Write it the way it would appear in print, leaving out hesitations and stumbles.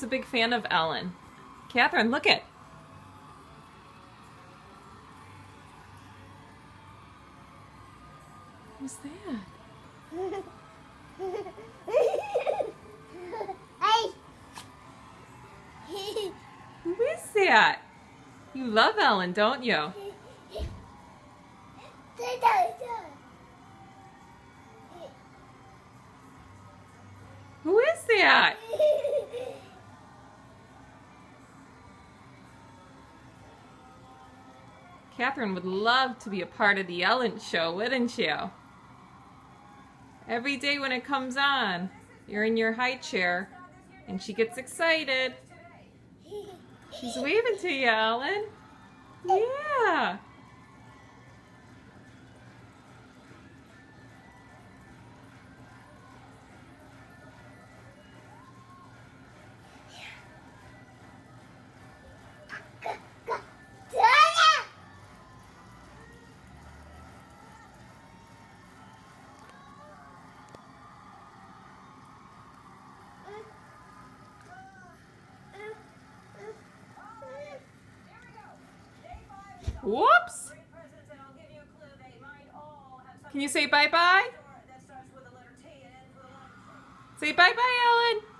Catherine's a big fan of Ellen. Catherine, look it. What's that? Who is that? You love Ellen, don't you? Who is that? Catherine would love to be a part of the Ellen show, wouldn't you? Every day when it comes on, you're in your high chair and she gets excited. She's waving to you, Ellen. Yeah. Whoops! Can you say bye-bye? Say bye-bye, Ellen.